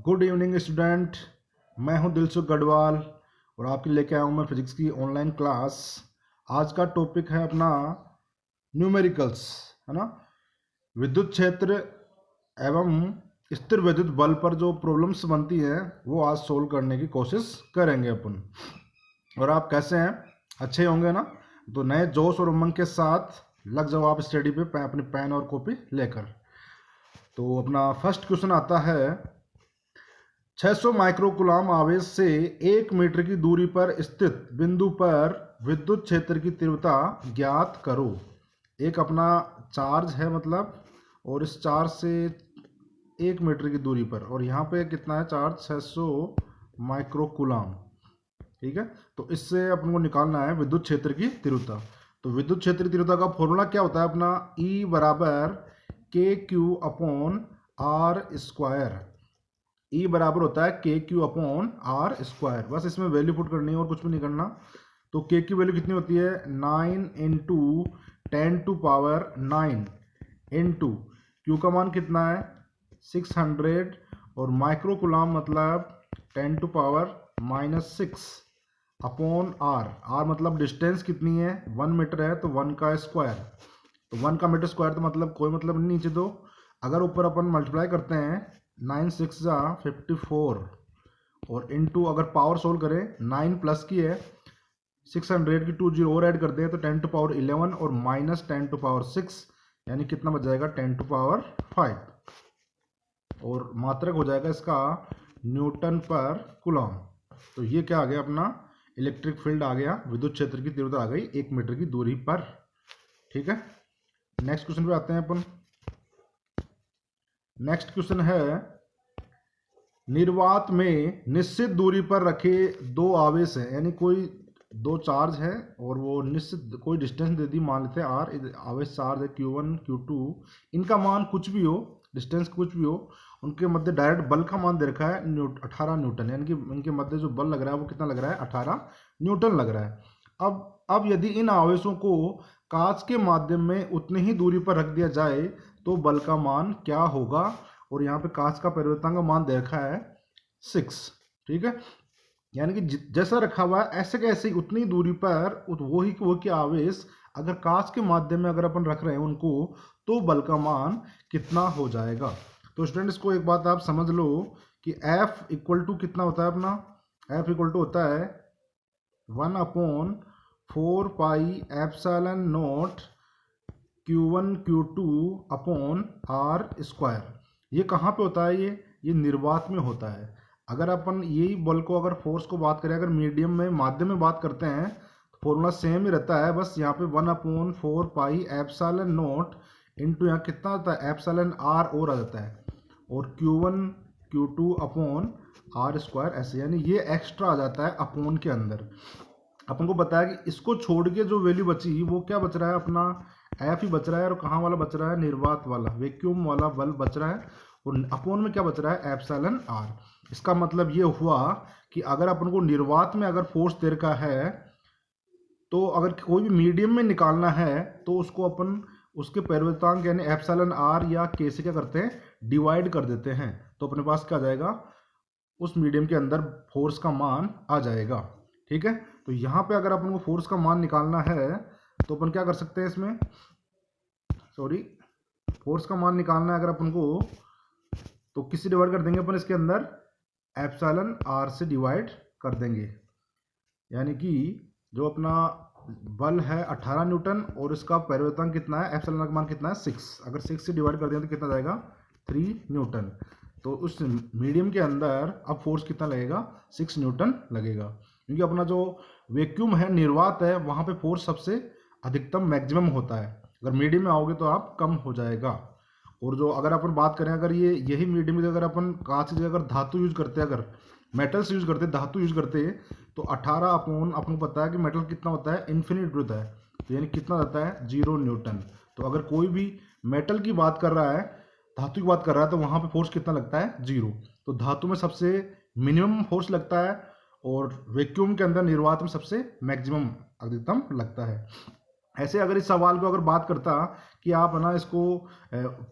Good evening student. मैं हूं दिलसुख गढ़वाल और आपके लेके आया हूं मैं फिजिक्स की ऑनलाइन क्लास। आज का टॉपिक है अपना न्यूमेरिकल्स, है ना। विद्युत क्षेत्र एवं स्थिर विद्युत बल पर जो प्रॉब्लम्स बनती हैं वो आज सोल्व करने की कोशिश करेंगे अपन। और आप कैसे हैं? अच्छे होंगे ना। तो नए जोश और उमंग के साथ लग जाओ आप स्टडी पे अपनी पेन और कॉपी लेकर। तो अपना फर्स्ट क्वेश्चन आता है, 600 माइक्रोकूलाम आवेश से 1 मीटर की दूरी पर स्थित बिंदु पर विद्युत क्षेत्र की तीव्रता ज्ञात करो। एक अपना चार्ज है मतलब, और इस चार्ज से 1 मीटर की दूरी पर, और यहाँ पे कितना है चार्ज, 600 माइक्रोकूलाम। ठीक है, तो इससे अपन को निकालना है विद्युत क्षेत्र की तीव्रता। तो विद्युत क्षेत्र की तीव्रता का फॉर्मूला क्या होता है अपना, E बराबर KQ upon R square. E बराबर होता है KQ अपॉन आर स्क्वायर। बस इसमें वैल्यू पुट करनी है और कुछ भी नहीं करना। तो K की वैल्यू कितनी होती है, 9 इंटू 10⁻9 इंटू Q का मान कितना है 600, और माइक्रोकूलाम मतलब 10⁻⁻6 अपॉन R मतलब डिस्टेंस कितनी है 1 मीटर है, तो 1 का स्क्वायर। तो 1 का मीटर स्क्वायर तो मतलब कोई मतलब नहीं नीचे दो। अगर ऊपर अपन मल्टीप्लाई करते हैं 9 6 जा 54, और इनटू अगर पावर सोल्व करें 9 प्लस की है 600 की 2 जीरो और ऐड कर दें तो 10⁻11 और माइनस 10⁻6, यानी कितना बच जाएगा 10�5, और मात्रक हो जाएगा इसका न्यूटन पर कूलम। तो ये क्या आ गया अपना इलेक्ट्रिक फील्ड आ गया, विद्युत क्षेत्र की तीव्रता आ गई 1 मीटर की दूरी पर। ठीक है, नेक्स्ट क्वेश्चन पे आते हैं अपन। नेक्स्ट क्वेश्चन है, निर्वात में निश्चित दूरी पर रखे दो आवेश हैं, यानी कोई दो चार्ज है और वो निश्चित कोई डिस्टेंस दे दी, मान लेते हैं R, आवेश चार्ज है Q1 Q2, इनका मान कुछ भी हो, डिस्टेंस कुछ भी हो, उनके मध्य डायरेक्ट बल का मान दे रखा है 18 न्यूटन, यानी कि इनके मध्य जो बल लग रहा है वो कितना लग रहा है 18 न्यूटन लग रहा है। अब यदि इन आवेशों को कांच के माध्यम में उतनी ही दूरी पर रख दिया जाए तो बल का मान क्या होगा, और यहाँ पे कांच का परिवर्तन का मान दे रखा है 6। ठीक है, यानी कि जैसा रखा हुआ है ऐसे कैसे उतनी दूरी पर वो के आवेश अगर कांच के माध्यम में अगर अपन रख रहे हैं उनको, तो बल का मान कितना हो जाएगा। तो स्टूडेंट्स को एक बात आप समझ लो कि F इक्वल टू कितना होता है अपना, F इक्वल टू होता है 1/4 pi epsilon naught Q1 Q2 upon R square. ये कहाँ पे होता है, ये निर्वात में होता है। अगर अपन यही बल को अगर फोर्स को बात करें, अगर मीडियम में माध्यम में बात करते हैं तो फॉर्मूला सेम ही रहता है, बस यहाँ पे 1/4 पाई एप्सिलॉन नॉट इंटू यहाँ कितना आता है एप्सिलॉन आर और आ जाता है, और Q1 Q2 upon R square ऐसे, यानी ये एक्स्ट्रा आ जाता है अपॉन के अंदर। अपन को बताया कि इसको छोड़ के जो वैल्यू बची वो क्या बच रहा है अपना एफ ही बच रहा है, और कहाँ वाला बच रहा है निर्वात वाला वैक्यूम वाला बल बच रहा है, और अपोन में क्या बच रहा है एप्सिलॉन आर। इसका मतलब ये हुआ कि अगर अपन को निर्वात में अगर फोर्स दे रखा है, तो अगर कोई भी मीडियम में निकालना है तो उसको अपन उसके परिवर्तनांक यानी एप्सिलॉन आर या के से क्या करते हैं डिवाइड कर देते हैं, तो अपने पास क्या आ जाएगा उस मीडियम के अंदर फोर्स का मान आ जाएगा। ठीक है, तो यहाँ पे अगर अपन को फोर्स का मान निकालना है तो अपन क्या कर सकते हैं इसमें, फोर्स का मान निकालना है अगर अपन को, तो किससे डिवाइड कर देंगे अपन इसके अंदर एप्सिलॉन आर से डिवाइड कर देंगे, यानी कि जो अपना बल है 18 न्यूटन और इसका परिवर्तन कितना है एप्सिलॉन का मान कितना है 6, अगर 6 से डिवाइड कर दें तो कितना जाएगा 3 न्यूटन। तो उस मीडियम के अंदर अब फोर्स कितना लगेगा 6 न्यूटन लगेगा, क्योंकि अपना जो वैक्यूम है निर्वात है वहाँ पे फोर्स सबसे अधिकतम मैक्सिमम होता है, अगर मीडियम में आओगे तो आप कम हो जाएगा। और जो अगर अपन बात करें अगर यही मीडियम में अगर अपन कांच की जगह अगर धातु यूज करते हैं, अगर मेटल्स यूज करते धातु यूज करते तो 18 अपॉन अपन को पता है कि मेटल कितना होता है इन्फिनिट होता है, तो यानी कितना रहता है 0 न्यूटन। तो अगर कोई भी मेटल की बात कर रहा है धातु की बात कर रहा है तो वहाँ पे फोर्स कितना लगता है 0। तो धातु में सबसे मिनिमम फोर्स लगता है और वैक्यूम के अंदर निर्वात में सबसे मैक्सिमम अधिकतम लगता है। ऐसे अगर इस सवाल को अगर बात करता कि आप है ना इसको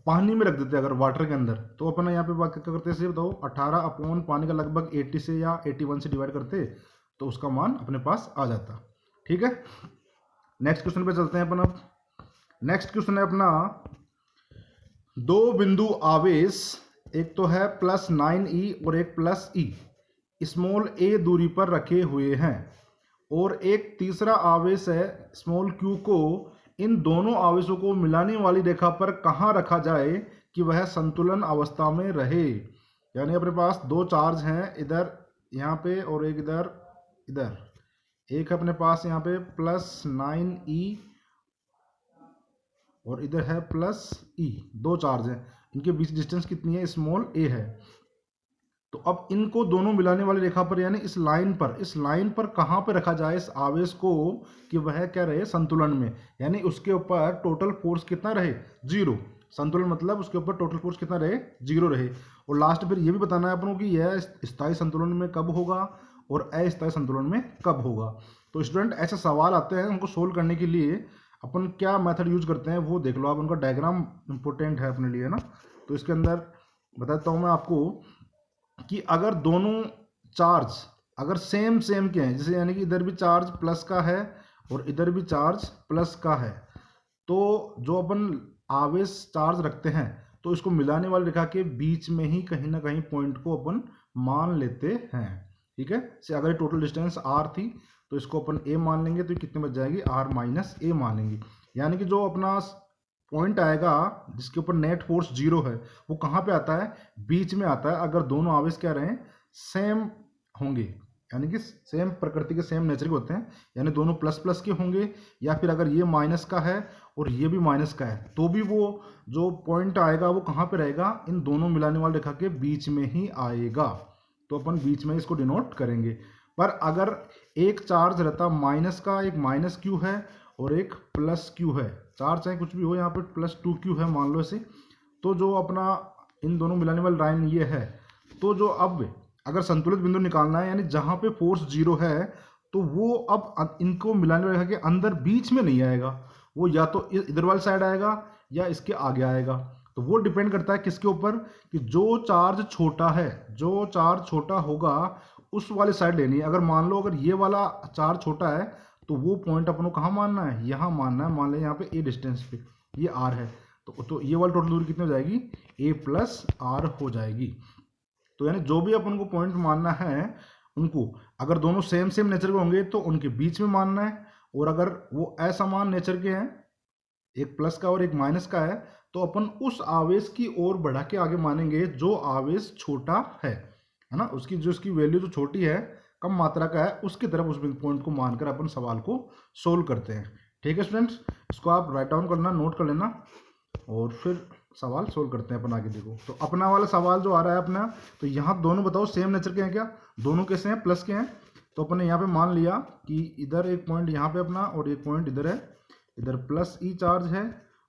पानी में रख देते अगर वाटर के अंदर, तो अपन यहाँ पे बात क्या करते हैं बताओ, 18 अपॉन पानी का लगभग 80 से या 81 से डिवाइड करते तो उसका मान अपने पास आ जाता। ठीक है, नेक्स्ट क्वेश्चन पे चलते हैं अपन। अब नेक्स्ट क्वेश्चन है अपना, दो बिंदु आवेश, एक तो है +9e और एक +e, स्मॉल a दूरी पर रखे हुए हैं, और एक तीसरा आवेश है स्मॉल q को इन दोनों आवेशों को मिलाने वाली रेखा पर कहाँ रखा जाए कि वह संतुलन अवस्था में रहे। यानी अपने पास दो चार्ज हैं, इधर यहाँ पे और एक इधर इधर, एक है अपने पास यहाँ पे +9e और इधर है +e, दो चार्ज हैं, इनके बीच डिस्टेंस कितनी है, स्मॉल a है। तो अब इनको दोनों मिलाने वाली रेखा पर यानी इस लाइन पर कहाँ पर रखा जाए इस आवेश को कि वह क्या रहे, संतुलन में, यानी उसके ऊपर टोटल फोर्स कितना रहे, 0। संतुलन मतलब उसके ऊपर टोटल फोर्स कितना रहे, 0 रहे। और लास्ट फिर ये भी बताना है अपन को कि यह स्थायी संतुलन में कब होगा और अस्थायी संतुलन में कब होगा। तो स्टूडेंट ऐसे सवाल आते हैं, उनको सोल्व करने के लिए अपन क्या मेथड यूज करते हैं वो देख लो आप, उनका डायग्राम इंपॉर्टेंट है अपने लिए ना। तो इसके अंदर बताता हूँ मैं आपको कि अगर दोनों चार्ज अगर सेम के हैं, जैसे यानी कि इधर भी चार्ज प्लस का है और इधर भी चार्ज प्लस का है, तो जो अपन आवेश चार्ज रखते हैं तो इसको मिलाने वाली रेखा के बीच में ही कहीं ना कहीं पॉइंट को अपन मान लेते हैं। ठीक है, से अगर टोटल डिस्टेंस r थी तो इसको अपन a मान लेंगे, तो कितने बच जाएगी, r - a मान लेंगे। यानी कि जो अपना पॉइंट आएगा जिसके ऊपर नेट फोर्स 0 है वो कहाँ पे आता है, बीच में आता है, अगर दोनों आवेश क्या रहे, सेम होंगे, यानी कि सेम प्रकृति के सेम नेचर के होते हैं, यानी दोनों प्लस प्लस के होंगे, या फिर अगर ये माइनस का है और ये भी माइनस का है तो भी वो जो पॉइंट आएगा वो कहाँ पे रहेगा, इन दोनों मिलाने वाली रेखा के बीच में ही आएगा। तो अपन बीच में इसको डिनोट करेंगे। पर अगर एक चार्ज रहता माइनस का, एक -q है और एक +q है, चार्ज चाहे कुछ भी हो, यहाँ पे +2q है मान लो इसे, तो जो अपना इन दोनों मिलाने वाली लाइन ये है, तो जो अब अगर संतुलित बिंदु निकालना है यानी जहाँ पे फोर्स 0 है, तो वो अब इनको मिलाने वाले रेखा के अंदर बीच में नहीं आएगा, वो या तो इधर वाली साइड आएगा या इसके आगे आएगा। तो वो डिपेंड करता है किसके ऊपर, कि जो चार्ज छोटा है, जो चार्ज छोटा होगा उस वाली साइड लेनी है। अगर मान लो अगर ये वाला चार्ज छोटा है तो वो पॉइंट अपन को कहाँ मानना है, यहाँ मानना है। मान लें यहाँ पे a डिस्टेंस पे ये r है, तो ये वाली टोटल दूरी कितनी हो जाएगी, a + r हो जाएगी। तो यानी जो भी अपन को पॉइंट मानना है उनको अगर दोनों सेम नेचर के होंगे तो उनके बीच में मानना है, और अगर वो असमान नेचर के हैं, एक प्लस का और एक माइनस का है, तो अपन उस आवेश की ओर बढ़ा के आगे मानेंगे जो आवेश छोटा है ना, उसकी जो उसकी वैल्यू जो छोटी है, कम मात्रा का है, उसकी तरफ उस पॉइंट को मानकर अपन सवाल को सोल्व करते हैं। ठीक है स्टूडेंट्स, इसको आप राइट डाउन करना, नोट कर लेना, और फिर सवाल सोल्व करते हैं अपन आगे। देखो तो अपना वाला सवाल जो आ रहा है अपना, तो यहाँ दोनों बताओ सेम नेचर के हैं क्या, दोनों कैसे हैं, प्लस के हैं। तो अपन ने यहाँ पे मान लिया कि इधर एक पॉइंट यहाँ पे अपना और एक पॉइंट इधर है, इधर +e चार्ज है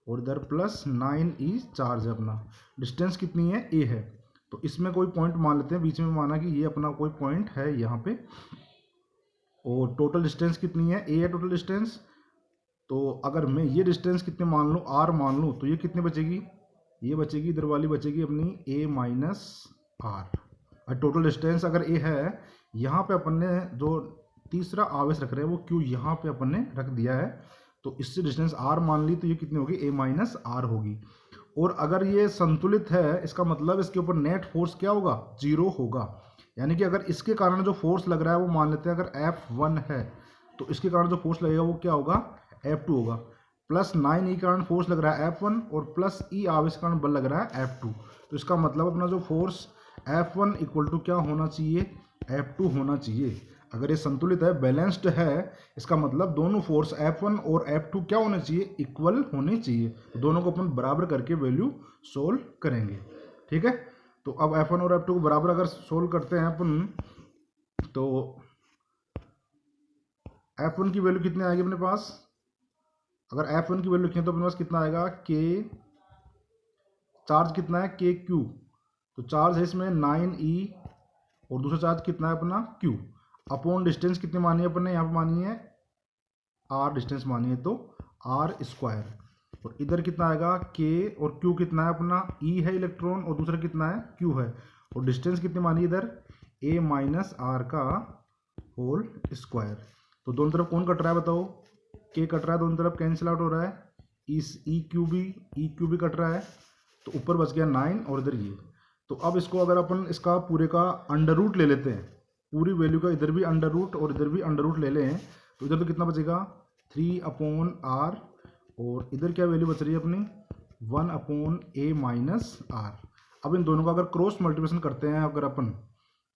और इधर +9e चार्ज है। अपना डिस्टेंस कितनी है, a है, तो इसमें कोई पॉइंट मान लेते हैं, बीच में माना कि ये अपना कोई पॉइंट है यहाँ पे, और टोटल डिस्टेंस कितनी है, a है टोटल डिस्टेंस। तो अगर मैं ये डिस्टेंस कितने मान लूँ, r मान लूँ, तो ये कितने बचेगी, ये बचेगी, इधर वाली बचेगी अपनी a - r। और टोटल डिस्टेंस अगर a है, यहाँ पे अपन ने जो तीसरा आवेश रख रहे हैं वो q यहाँ पे अपन ने रख दिया है, तो इससे डिस्टेंस r मान ली, तो ये कितनी होगी, a - r होगी। और अगर ये संतुलित है, इसका मतलब इसके ऊपर नेट फोर्स क्या होगा, 0 होगा। यानी कि अगर इसके कारण जो फोर्स लग रहा है वो मान लेते हैं, अगर F1 है तो इसके कारण जो फोर्स लगेगा वो क्या होगा, F2 होगा। +9e के कारण फोर्स लग रहा है F1 और +e आवेश के कारण बल लग रहा है F2। तो इसका मतलब अपना जो फोर्स F1 = क्या होना चाहिए, F2 होना चाहिए। अगर ये संतुलित है, बैलेंस्ड है, इसका मतलब दोनों फोर्स F1 और F2 क्या होने चाहिए, इक्वल होने चाहिए। दोनों को अपन बराबर करके वैल्यू सोल्व करेंगे। ठीक है, तो अब F1 और F2 को बराबर अगर सोल्व करते हैं अपन, तो F1 की वैल्यू कितनी आएगी अपने पास, अगर F1 की वैल्यू लिखें तो अपने पास कितना आएगा, k, चार्ज कितना है, KQ, तो चार्ज है इसमें 9e, और दूसरा चार्ज कितना है अपना Q, अपॉन डिस्टेंस कितनी मानी है अपन ने, यहाँ पर मानी है r डिस्टेंस मानी है, तो आर स्क्वायर, और इधर कितना आएगा के, और क्यू कितना है अपना ई है इलेक्ट्रॉन, और दूसरा कितना है क्यू है, और डिस्टेंस कितनी मानी इधर ए माइनस आर का होल स्क्वायर। तो दोनों तरफ कौन कट रहा है बताओ, के कट रहा है, दोनों तरफ कैंसिल आउट हो रहा है, इस ई क्यू भी कट रहा है, तो ऊपर बच गया 9 और इधर ये। तो अब इसको अगर अपन इसका पूरे का अंडर रूट ले लेते हैं, पूरी वैल्यू का इधर भी अंडर रूट और इधर भी अंडर रूट ले लें, तो इधर तो कितना बचेगा 3/r, और इधर क्या वैल्यू बच रही है अपनी 1/a माइनस आर। अब इन दोनों का अगर क्रॉस मल्टीप्लिकेशन करते हैं, अगर अपन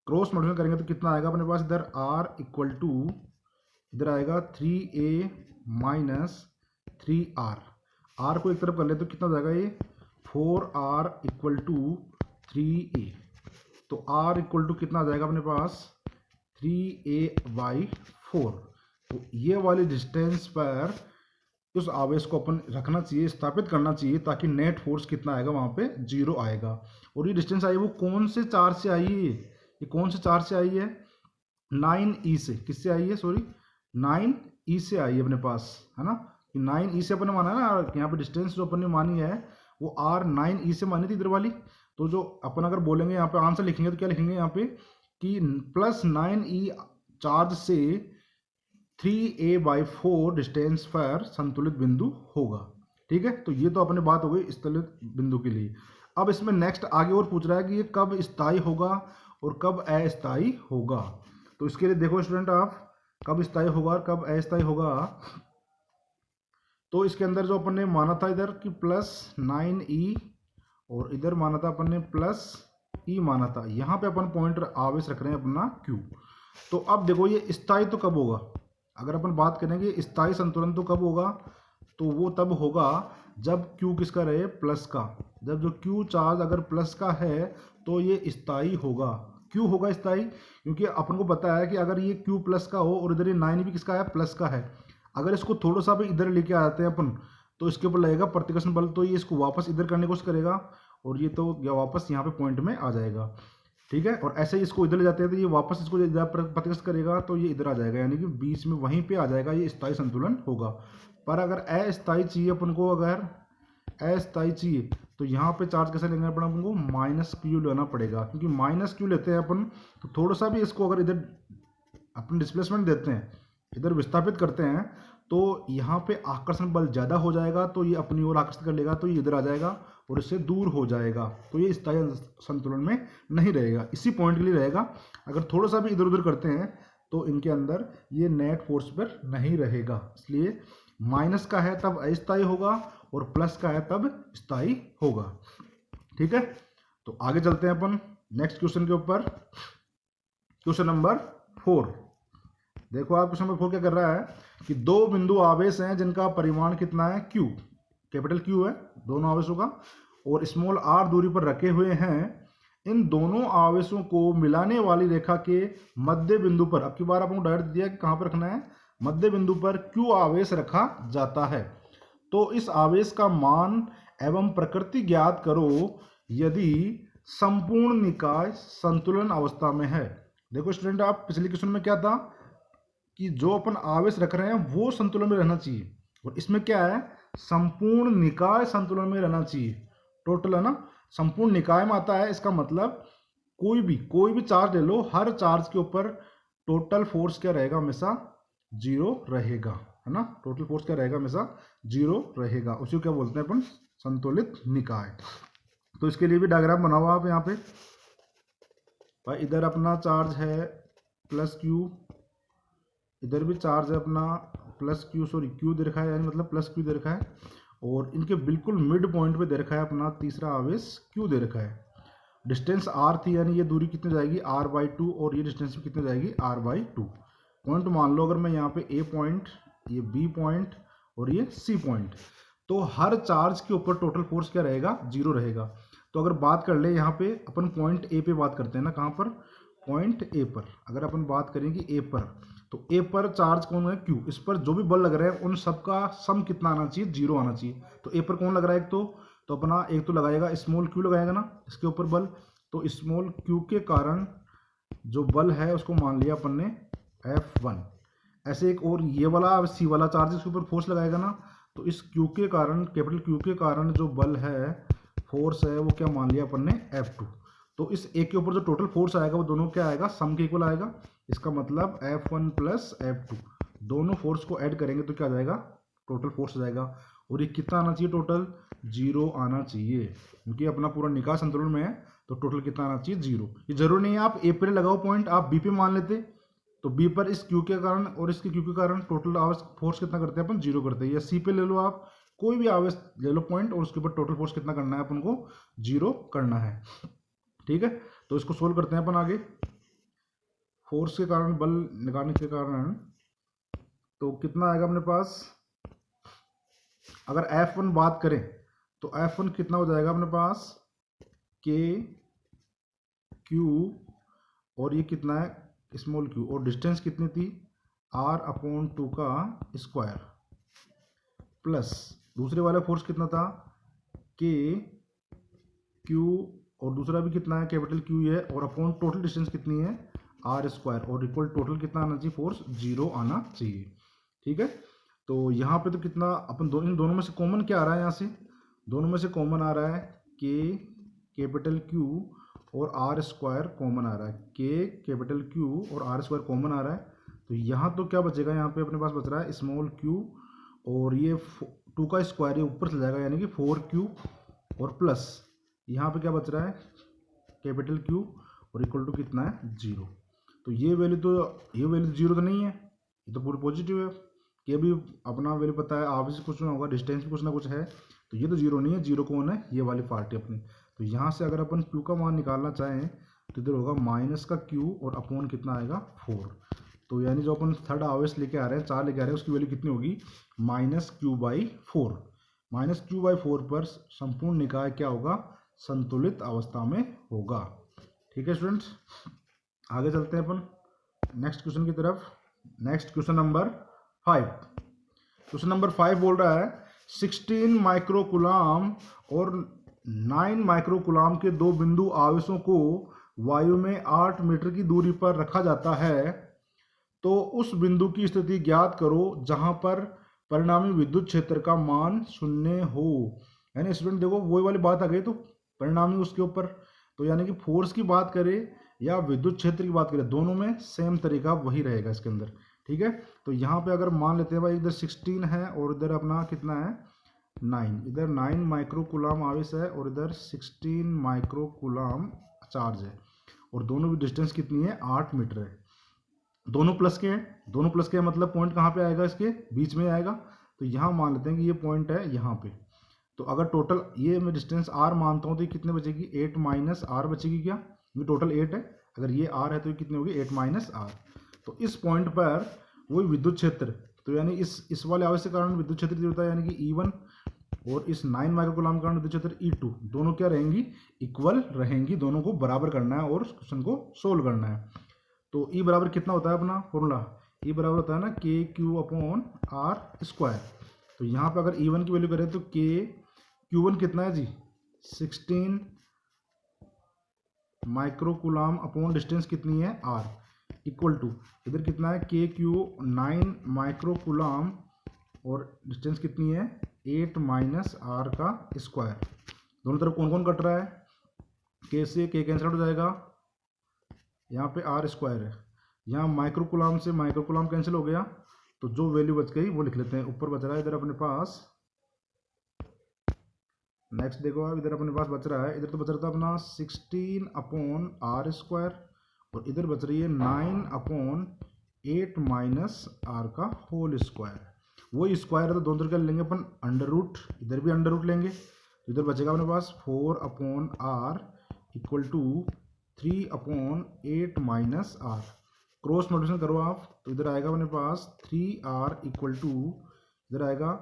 क्रॉस मल्टीप्लिकेशन करेंगे तो कितना आएगा अपने पास, इधर r इक्वल टू इधर आएगा 3a माइनस 3r, r को एक तरफ कर ले तो कितना हो जाएगा ये 4r इक्वल टू 3a, तो r इक्वल टू कितना आ जाएगा अपने पास 3a/4। तो ये वाली डिस्टेंस पर उस आवेश को अपन रखना चाहिए, स्थापित करना चाहिए, ताकि नेट फोर्स कितना आएगा वहाँ पे 0 आएगा। और ये डिस्टेंस आई वो कौन से चार्ज से आई है, ये कौन से चार्ज से आई है 9e से, किससे आई है सॉरी 9e से आई है अपने पास, है ना। 9e से अपन ने माना है ना, यहाँ पे डिस्टेंस जो अपन ने मानी है वो r 9e से मानी थी इधर वाली। तो जो अपन अगर बोलेंगे यहाँ पे आंसर लिखेंगे तो क्या लिखेंगे यहाँ पे कि प्लस 9e चार्ज से 3a/4 डिस्टेंस पर संतुलित बिंदु होगा। ठीक है, तो ये तो अपने बात हो गई संतुलित बिंदु के लिए। अब इसमें नेक्स्ट आगे और पूछ रहा है कि ये कब स्थायी होगा और कब अस्थायी होगा। तो इसके लिए देखो स्टूडेंट आप, कब स्थायी होगा और कब अस्थायी होगा। तो इसके अंदर जो अपन ने माना था इधर कि प्लस 9e, और इधर माना था अपन ने प्लस e माना था, यहाँ पे अपन पॉइंट आवेश रख रहे हैं अपना q। तो अब देखो ये स्थायी तो कब होगा, अगर अपन बात करेंगे स्थायी संतुलन तो कब होगा, तो वो तब होगा जब q किसका रहे प्लस का। जब जो q चार्ज अगर प्लस का है तो ये स्थायी होगा। क्यों होगा स्थायी, क्योंकि अपन को पता है कि अगर ये q प्लस का हो और इधर ये 9 भी किसका है प्लस का है, अगर इसको थोड़ा सा भी इधर लेके आते हैं अपन तो इसके ऊपर लगेगा प्रतिकर्षण बल, तो ये इसको वापस इधर करने की कोशिश करेगा और ये तो वापस यहाँ पे पॉइंट में आ जाएगा। ठीक है, और ऐसे ही इसको इधर ले जाते हैं तो ये वापस इसको प्रतिकर्षण करेगा तो ये इधर आ जाएगा, यानी कि बीच में वहीं पे आ जाएगा, ये स्थायी संतुलन होगा। पर अगर अस्थायी चाहिए अपन को, अगर अस्थायी चाहिए तो यहाँ पे चार्ज कैसे लेना पड़ेगा अपन को, माइनस क्यू लेना पड़ेगा, क्योंकि माइनस क्यू लेते हैं अपन तो थोड़ा सा भी इसको अगर इधर अपन डिस्प्लेसमेंट देते हैं, इधर विस्थापित करते हैं, तो यहाँ पे आकर्षण बल ज़्यादा हो जाएगा, तो ये अपनी ओर आकर्षित कर लेगा, तो ये इधर आ जाएगा और इससे दूर हो जाएगा, तो ये स्थायी संतुलन में नहीं रहेगा, इसी पॉइंट के लिए रहेगा। अगर थोड़ा सा भी इधर उधर करते हैं तो इनके अंदर ये नेट फोर्स पर नहीं रहेगा, इसलिए माइनस का है तब अस्थायी होगा और प्लस का है तब स्थायी होगा। ठीक है, तो आगे चलते हैं अपन नेक्स्ट क्वेश्चन के ऊपर। क्वेश्चन नंबर 4 देखो आप, क्वेश्चन नंबर 4 क्या कर रहा है कि दो बिंदु आवेश हैं जिनका परिमाण कितना है q, कैपिटल Q है दोनों आवेशों का, और स्मॉल r दूरी पर रखे हुए हैं। इन दोनों आवेशों को मिलाने वाली रेखा के मध्य बिंदु पर, अब की बार आपको डायरेक्ट दिया कि कहाँ पर रखना है, मध्य बिंदु पर q आवेश रखा जाता है। तो इस आवेश का मान एवं प्रकृति ज्ञात करो यदि संपूर्ण निकाय संतुलन अवस्था में है। देखो स्टूडेंट आप, पिछले क्वेश्चन में क्या था कि जो अपन आवेश रख रहे हैं वो संतुलन में रहना चाहिए, और इसमें क्या है संपूर्ण निकाय संतुलन में रहना चाहिए। टोटल है ना, संपूर्ण निकाय में आता है, इसका मतलब कोई भी चार्ज ले लो, हर चार्ज के ऊपर टोटल फोर्स क्या रहेगा, हमेशा 0 रहेगा, है ना। टोटल फोर्स क्या रहेगा, हमेशा 0 रहेगा, उसी को क्या बोलते हैं अपन, संतुलित निकाय। तो इसके लिए भी डायग्राम बनाओ आप यहाँ पे भाई, इधर अपना चार्ज है प्लस q, इधर भी चार्ज है अपना प्लस q, सॉरी q दे रखा है, यानी मतलब प्लस q दे रखा है, और इनके बिल्कुल मिड पॉइंट पे दे रखा है अपना तीसरा आवेश q दे रखा है। डिस्टेंस r थी, यानी ये दूरी कितनी जाएगी r/2, और ये डिस्टेंस कितनी जाएगी r/2। पॉइंट मान लो अगर मैं यहाँ पे a पॉइंट, ये b पॉइंट और ये c पॉइंट, तो हर चार्ज के ऊपर टोटल फोर्स क्या रहेगा, 0 रहेगा। तो अगर बात कर ले यहाँ पे अपन पॉइंट a पे बात करते हैं ना, कहाँ पर, पॉइंट a पर अगर अपन बात करेंगे a पर, तो a पर चार्ज कौन है q, इस पर जो भी बल लग रहे हैं उन सब का सम कितना आना चाहिए, 0 आना चाहिए। तो a पर कौन लग रहा है, एक तो अपना एक तो लगाएगा स्मॉल q लगाएगा ना इसके ऊपर बल, तो स्मॉल q के कारण जो बल है उसको मान लिया अपन ने F1। ऐसे एक और ये वाला c वाला चार्ज इसके ऊपर फोर्स लगाएगा ना, तो इस क्यू के कारण, कैपिटल क्यू के कारण जो बल है, फोर्स है, वो क्या मान लिया अपन ने, F2। तो इस एक के ऊपर जो टोटल फोर्स आएगा वो दोनों क्या आएगा, सम के इक्वल आएगा। इसका मतलब F1 प्लस F2, दोनों फोर्स को ऐड करेंगे तो क्या आ जाएगा, टोटल फोर्स आ जाएगा। और ये कितना आना चाहिए, टोटल 0 आना चाहिए, क्योंकि अपना पूरा निकाय संतुलन में है। तो टोटल कितना आना चाहिए, 0। ये जरूरी नहीं है आप ए पे लगाओ पॉइंट, आप बी पे मान लेते तो बी पर इस क्यू के कारण और इसके क्यू के कारण टोटल आवेश फोर्स कितना करते हैं अपन, 0 करते हैं। या सी पे ले लो आप, कोई भी आवेश ले लो पॉइंट, और उसके ऊपर टोटल फोर्स कितना करना है अपन को, 0 करना है। ठीक है, तो इसको सोल्व करते हैं अपन आगे। फोर्स के कारण बल निकालने के कारण तो कितना आएगा अपने पास, अगर F1 बात करें तो F1 कितना हो जाएगा अपने पास, के क्यू, और ये कितना है, स्मॉल क्यू, और डिस्टेंस कितनी थी, R/2 का स्क्वायर, प्लस दूसरे वाला फोर्स कितना था, के क्यू, और दूसरा भी कितना है, कैपिटल क्यू है, और अपॉन टोटल डिस्टेंस कितनी है, R², और इक्वल टोटल कितना आना चाहिए, फोर्स 0 आना चाहिए। ठीक है, तो यहाँ पे तो कितना अपन इन दोनों में से कॉमन क्या आ रहा है, यहाँ से दोनों में से कॉमन आ रहा है के कैपिटल क्यू और R² कॉमन आ रहा है, के कैपिटल क्यू और R² कॉमन आ रहा है। तो यहाँ तो क्या बचेगा, यहाँ पे अपने पास बच रहा है स्मॉल क्यू, और ये 2 का स्क्वायर ये ऊपर चला जाएगा, यानी कि 4Q, और प्लस यहाँ पे क्या बच रहा है, कैपिटल क्यू, और इक्वल टू कितना है, 0। तो ये वैल्यू 0 तो नहीं है, ये तो पूरी पॉजिटिव है, कि भी अपना वैल्यू पता है, आप से कुछ ना होगा, डिस्टेंस भी कुछ ना कुछ है, तो ये तो 0 नहीं है। 0 कौन है, ये वाली पार्टी अपनी। तो यहाँ से अगर अपन क्यू का मान निकालना चाहें तो इधर होगा माइनस का क्यू, और अपॉन कितना आएगा, 4। तो यानी जो अपन थर्ड आवेश लेके आ रहे हैं, 4 लेके आ रहे हैं, उसकी वैल्यू कितनी होगी, -Q/4। -Q/4 पर संपूर्ण निकाय क्या होगा, संतुलित अवस्था में होगा। ठीक है स्टूडेंट्स, आगे चलते हैं अपन नेक्स्ट क्वेश्चन की तरफ। Next question number 5। Question number 5 बोल रहा है 16 माइक्रोकुलाम और 9 माइक्रोकुलाम के दो बिंदु आवेशों को वायु में 8 मीटर की दूरी पर रखा जाता है, तो उस बिंदु की स्थिति ज्ञात करो जहां पर परिणामी विद्युत क्षेत्र का मान 0 हो। यानी स्टूडेंट देखो वही वाली बात आ गई, तो परिणामी उसके ऊपर, तो यानी कि फोर्स की बात करें या विद्युत क्षेत्र की बात करें, दोनों में सेम तरीका वही रहेगा इसके अंदर। ठीक है, तो यहाँ पे अगर मान लेते हैं भाई, इधर 16 है और इधर अपना कितना है, 9, इधर 9 माइक्रोकुलाम आवेश है और इधर 16 माइक्रोकुलाम चार्ज है, और दोनों की डिस्टेंस कितनी है, 8 मीटर है। दोनों प्लस के हैं, दोनों प्लस के मतलब पॉइंट कहाँ पे आएगा, इसके बीच में आएगा। तो यहाँ मान लेते हैं कि ये पॉइंट है यहाँ पे। तो अगर टोटल ये मैं डिस्टेंस r मानता हूँ तो ये कितने बचेगी, 8 माइनस r बचेगी क्या, ये टोटल 8 है, अगर ये r है तो ये कितनी होगी, 8 माइनस r। तो इस पॉइंट पर वही विद्युत क्षेत्र, तो यानी इस वाले आवेश के कारण विद्युत क्षेत्र जो होता है, यानी कि E1, और इस 9 माइक्रोकुलाम के कारण विद्युत क्षेत्र E2, दोनों क्या रहेंगी, इक्वल रहेंगी, दोनों को बराबर करना है और क्वेश्चन को सोल्व करना है। तो E बराबर कितना होता है अपना फॉर्मूला, E बराबर होता है ना KQ/R²। तो यहाँ पे अगर E1 की वैल्यू करें तो Q1 कितना है जी, 16 माइक्रोकुलाम अपॉन डिस्टेंस कितनी है, R, इक्वल टू इधर कितना है, KQ 9 माइक्रोकुलाम और डिस्टेंस कितनी है, 8 माइनस R का स्क्वायर। दोनों तरफ कौन कौन कट रहा है, K से K कैंसिल हो जाएगा, यहाँ पे R² है, यहाँ माइक्रोकुलाम से माइक्रोकुलाम कैंसिल हो गया, तो जो वैल्यू बच गई वो लिख लेते हैं। ऊपर बच रहा है इधर अपने पास, नेक्स्ट देखो आप, इधर अपने पास बच रहा है, इधर तो बच रहा था अपना 16/R², और इधर बच रही है 9/8 माइनस R का होल स्क्वायर। वही स्क्वायर है तो दोनों तरफ क्या लेंगे अपन, अंडर रूट, इधर भी अंडर रूट लेंगे, तो इधर बचेगा अपने पास 4/R equal to 3/8 minus R। Cross multiplication करो आप, तो इधर आएगा अपने पास 3R इक्वल टू, इधर आएगा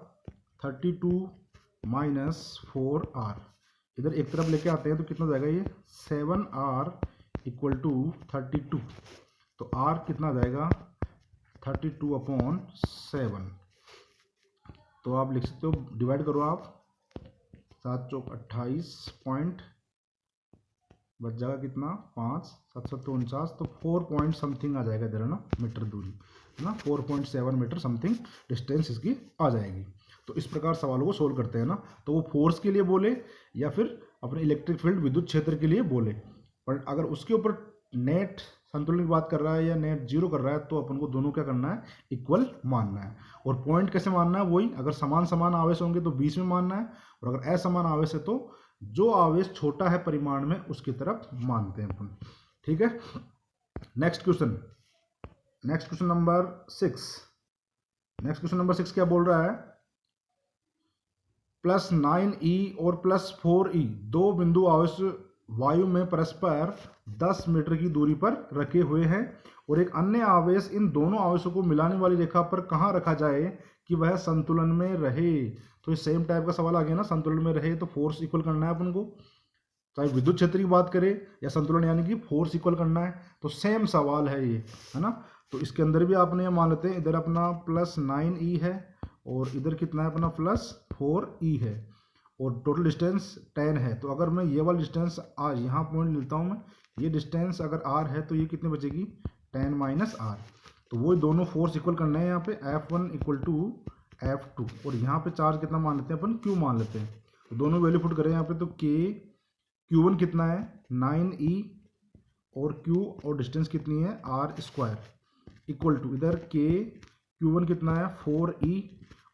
32 माइनस 4R। इधर एक तरफ लेके आते हैं तो कितना हो जाएगा, ये 7R इक्वल टू 32। तो R कितना आ जाएगा, 32/7। तो आप लिख सकते हो, डिवाइड करो आप, 7 चौक 28 पॉइंट, बच जाएगा कितना, 5 7 7 49, तो 4 पॉइंट समथिंग आ जाएगा इधर, है ना, मीटर दूरी, है ना, 4.7 मीटर समथिंग डिस्टेंस इसकी आ जाएगी। तो इस प्रकार सवालों को सोल्व करते हैं ना, तो वो फोर्स के लिए बोले या फिर अपने इलेक्ट्रिक फील्ड विद्युत क्षेत्र के लिए बोले। पर अगर उसके ऊपर नेट संतुलन की बात कर रहा है या नेट जीरो कर रहा है तो अपन को दोनों क्या करना है, इक्वल मानना है। और पॉइंट कैसे मानना है, वही अगर समान समान आवेश होंगे तो बीच में मानना है, और अगर असमान आवेश है तो जो आवेश छोटा है परिमाण में उसकी तरफ मानते हैं अपन। ठीक है, next question number 6। Next question number 6 क्या बोल रहा है, +9e और +4e दो बिंदु आवेश वायु में परस्पर 10 मीटर की दूरी पर रखे हुए हैं और एक अन्य आवेश इन दोनों आवेशों को मिलाने वाली रेखा पर कहाँ रखा जाए कि वह संतुलन में रहे। तो ये सेम टाइप का सवाल आ गया ना, संतुलन में रहे तो फोर्स इक्वल करना है अपन को, चाहे विद्युत क्षेत्र की बात करें या संतुलन यानी कि फोर्स इक्वल करना है, तो सेम सवाल है ये, है ना। तो इसके अंदर भी आपने ये मान लेते हैं, इधर अपना +9e है और इधर कितना है अपना +4e है और टोटल डिस्टेंस 10 है। तो अगर मैं ये वाला डिस्टेंस आज यहाँ पॉइंट लेता हूँ मैं, ये डिस्टेंस अगर r है तो ये कितनी बचेगी 10 - r। तो वो दोनों फोर्स इक्वल करना है यहाँ पे, F1 = F2 और यहाँ पे चार्ज कितना मान लेते हैं अपन, Q मान लेते हैं। तो दोनों वैल्यू पुट करें यहाँ पे तो Q1 कितना है 9e और Q और डिस्टेंस कितनी है r² इक्वल टू इधर Q1 कितना है 4e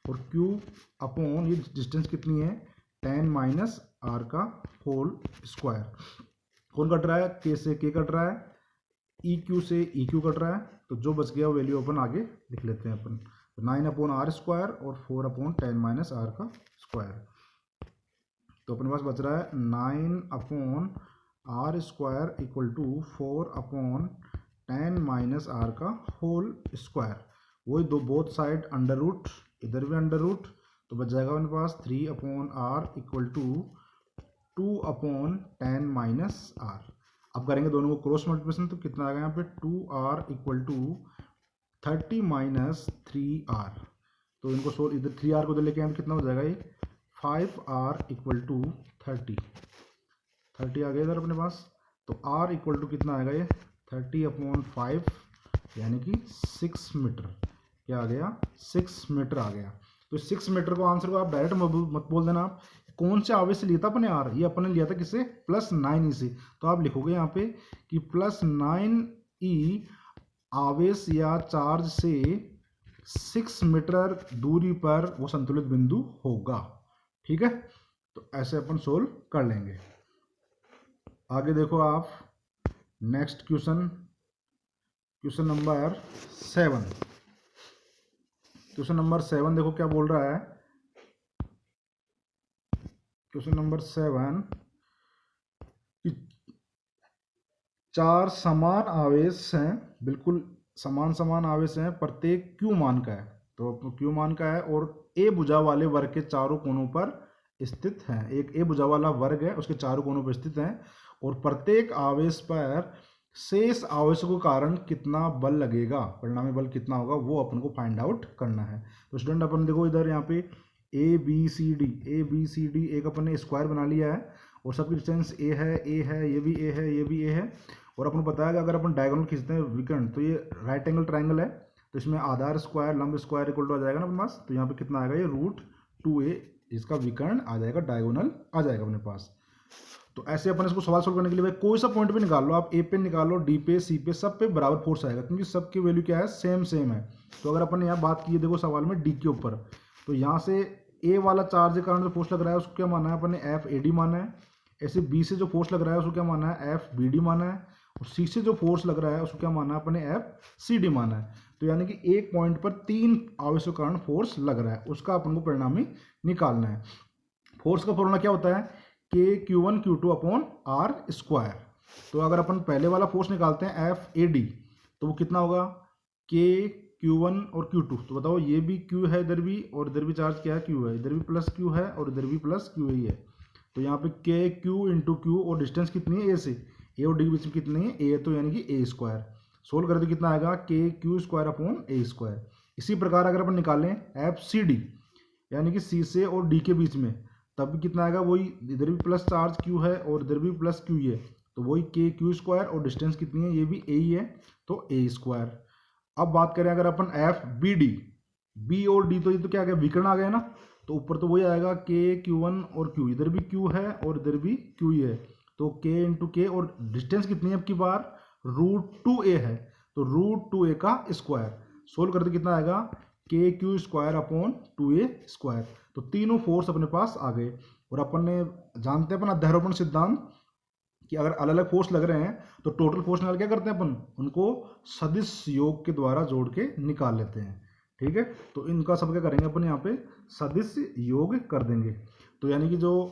और Q अपॉन ये डिस्टेंस कितनी है 10 - r का होल स्क्वायर। कौन कट रहा है, K से K कट रहा है, EQ से EQ कट रहा है, तो जो बच गया वैल्यू अपन आगे लिख लेते हैं अपन, 9/r² और 4/10 - r का स्क्वायर। तो अपने पास बच रहा है 9/r² इक्वल टू 4/10 - r का होल स्क्वायर। वही दो बोथ साइड अंडर रूट, इधर भी अंडर रूट, तो बच जाएगा अपने पास 3/r इक्वल टू 2/10 - r। अब करेंगे दोनों को क्रॉस मल्टीप्लिकेशन तो कितना आएगा यहाँ पे 2r इक्वल टू 30 - 3r। तो इनको सोल्व, इधर 3r को इधर लेके आए कितना हो जाएगा ये 5r इक्वल टू 30 आ गया इधर अपने पास। तो r इक्वल टू कितना आएगा ये 30/5 यानी कि 6 मीटर। क्या आ गया 6 मीटर आ गया। तो 6 मीटर को आंसर को आप डायरेक्ट मत बोल देना, आप कौन से आवेश से लिया था अपने r, ये अपने लिया था किससे +9e से। तो आप लिखोगे यहाँ पे कि +9e आवेश या चार्ज से 6 मीटर दूरी पर वो संतुलित बिंदु होगा। ठीक है, तो ऐसे अपन सोल्व कर लेंगे। आगे देखो आप next question number 7। Question number 7 देखो क्या बोल रहा है। क्वेश्चन नंबर 7 कि 4 समान आवेश हैं, बिल्कुल समान आवेश हैं, प्रत्येक Q मान का है। तो Q मान का है और A भुजा वाले वर्ग के चारों कोनों पर स्थित हैं। एक A भुजा वाला वर्ग है, उसके चारों कोनों पर स्थित हैं और प्रत्येक आवेश पर शेष आवेशों के कारण कितना बल लगेगा, परिणामी बल कितना होगा, वो अपन को फाइंड आउट करना है। तो स्टूडेंट अपन देखो इधर यहाँ पे ABCD एक अपन ने स्क्वायर बना लिया है और सबकी डिस्टेंस A है, ये भी A है, ये भी A है। और अपन को पता है कि अगर अपन डायगोनल खींचते हैं विकर्ण तो ये राइट एंगल ट्राइंगल है, तो इसमें आधार स्क्वायर लंब स्क्वायर इक्वल टू आ जाएगा ना अपने पास। तो यहाँ पे कितना आएगा ये √2a, इसका विकर्ण आ जाएगा, डायगोनल आ जाएगा अपने पास। तो ऐसे अपन इसको सवाल सोल्व करने के लिए भाई कोई सा पॉइंट पे निकाल लो, आप A पे निकालो, D पे, C पे, सब पे बराबर फोर्स आएगा क्योंकि सबकी वैल्यू क्या है सेम है। तो अगर अपन ने यहाँ बात की है देखो सवाल में D के ऊपर, तो यहाँ से A वाला चार्ज के कारण जो फोर्स लग रहा है उसको क्या माना है अपन ने FAD माना है। ऐसे B से जो फोर्स लग रहा है उसको क्या माना है FBD माना है और C से जो फोर्स लग रहा है उसको क्या माना है अपन ने FCD माना है। तो यानी कि एक पॉइंट पर 3 आवेशों के कारण फोर्स लग रहा है, उसका अपन को परिणामी निकालना है। फोर्स का फॉर्मूला क्या होता है KQ1 Q2 अपॉन r²। तो अगर अपन पहले वाला फोर्स निकालते हैं FAD तो वो कितना होगा KQ1 और Q2। तो बताओ ये भी Q है इधर भी और इधर भी चार्ज क्या है Q है, इधर भी +Q है और इधर भी +Q ही है। तो यहाँ पे KQ × Q और डिस्टेंस कितनी है A से, A और D के बीच में कितनी है A, तो यानी कि A²। सोल्व कर दो कितना आएगा KQ² अपॉन A²। इसी प्रकार अगर अपन निकालें FCD यानी कि C से और D के बीच में, तब भी कितना आएगा, वही इधर भी प्लस चार्ज Q है और इधर भी +Q ही है, तो वही KQ² और डिस्टेंस कितनी है, ये भी A ही है, तो A²। अब बात करें अगर अपन FBD, B और D, तो ये तो क्या आ गया विकर्ण आ गया ना। तो ऊपर तो वही आएगा के Q1 और Q, इधर भी Q है और इधर भी Q ही है, तो K इंटू के, और डिस्टेंस कितनी है अब की बार, √2a है, तो √2a का स्क्वायर सोल्व करते कितना आएगा, KQ² अपॉन 2a²। तो तीनों फोर्स अपने पास आ गए। और अपन ने जानते हैं अपन अध्यारोपण सिद्धांत कि अगर अलग अलग फोर्स लग रहे हैं तो टोटल फोर्स निकाल क्या करते हैं अपन, उनको सदिश योग के द्वारा जोड़ के निकाल लेते हैं। ठीक है, तो इनका सब क्या करेंगे अपन यहाँ पे सदिश योग कर देंगे। तो यानी कि जो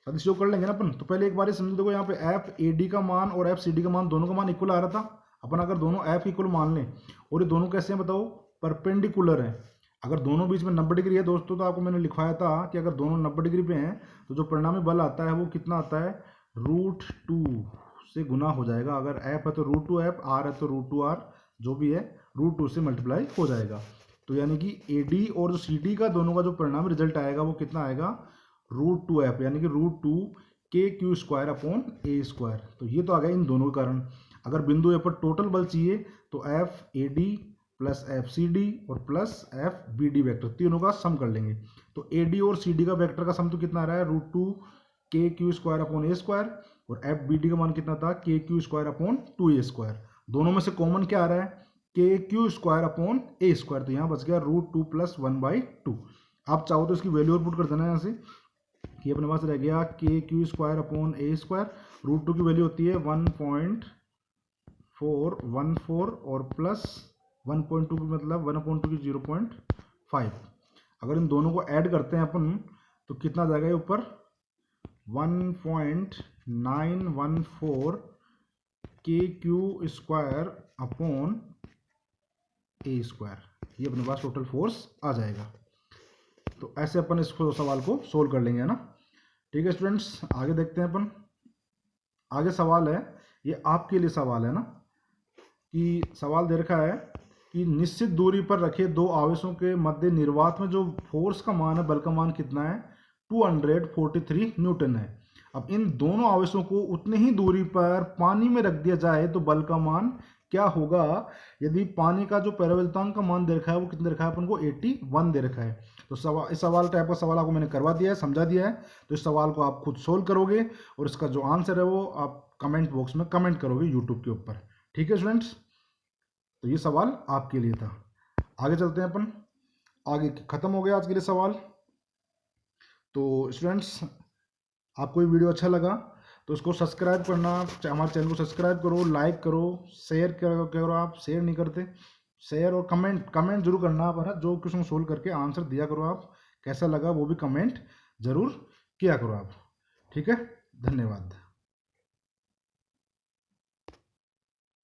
सदिश योग कर लेंगे ना अपन, तो पहले एक बार समझ देखो यहाँ पे FAD का मान और FCD का मान, दोनों का मान इक्वल आ रहा था। अपन अगर दोनों F इक्वल मान लें, और ये दोनों कैसे हैं बताओ, परपेंडिकुलर है। अगर दोनों बीच में 90 डिग्री है दोस्तों, तो आपको मैंने लिखवाया था कि अगर दोनों 90 डिग्री पे हैं तो जो परिणामी बल आता है वो कितना आता है, √2 से गुना हो जाएगा। अगर F है तो √2F, R है तो √2R, जो भी है √2 से मल्टीप्लाई हो जाएगा। तो यानी कि AD और जो CD का दोनों का जो परिणाम रिजल्ट आएगा वो कितना आएगा, √2F, यानी कि √2 KQ² अपॉन a²। तो ये तो आ गया इन दोनों के कारण। अगर बिंदु ए पर टोटल बल चाहिए तो FAD प्लस FCD और प्लस FBD वेक्टर, तीनों का सम कर लेंगे। तो AD और CD का वेक्टर का सम तो कितना आ रहा है, √2 KQ² अपॉन a², और FBD का मान कितना था, KQ² अपॉन 2a²। दोनों में से कॉमन क्या आ रहा है, KQ² अपॉन a², तो यहाँ बच गया √2 प्लस 1/2। आप चाहो तो इसकी वैल्यू और पुट कर देना यहाँ से, कि अपने पास रह गया KQ² अपॉन a², √2 की वैल्यू होती है 1.414 और प्लस 1.2 की मतलब 1/2 की 0.5। अगर इन दोनों को ऐड करते हैं अपन तो कितना जाएगा ये ऊपर, 1.914 KQ² अपॉन a²। ये अपने पास टोटल फोर्स आ जाएगा। तो ऐसे अपन इस सवाल को सोल्व कर लेंगे, है ना। ठीक है स्टूडेंट्स, आगे देखते हैं अपन। आगे सवाल है, ये आपके लिए सवाल है ना, कि सवाल दे रखा है कि निश्चित दूरी पर रखे दो आवेशों के मध्य निर्वात में जो फोर्स का मान है, बल का मान कितना है, 243 न्यूटन है। अब इन दोनों आवेशों को उतनी ही दूरी पर पानी में रख दिया जाए तो बल का मान क्या होगा। यदि पानी का जो पैरावृत्तांक का मान दे रखा है वो कितना दे रखा है अपन को, 81 दे रखा है। तो इस सवाल टाइप का सवाल आपको मैंने करवा दिया है, समझा दिया है। तो इस सवाल को आप खुद सोल्व करोगे और इसका जो आंसर है वो आप कमेंट बॉक्स में कमेंट करोगे यूट्यूब के ऊपर। ठीक है स्टूडेंट्स, तो ये सवाल आपके लिए था। आगे चलते हैं अपन, आगे खत्म हो गया आज के लिए सवाल। तो स्टूडेंट्स, आपको ये वीडियो अच्छा लगा तो इसको सब्सक्राइब करना, हमारे चैनल को सब्सक्राइब करो, लाइक करो, शेयर करो। आप शेयर नहीं करते, शेयर और कमेंट जरूर करना आप, है ना। जो क्वेश्चन सोल्व करके आंसर दिया करो आप, कैसा लगा वो भी कमेंट जरूर किया करो आप। ठीक है, धन्यवाद।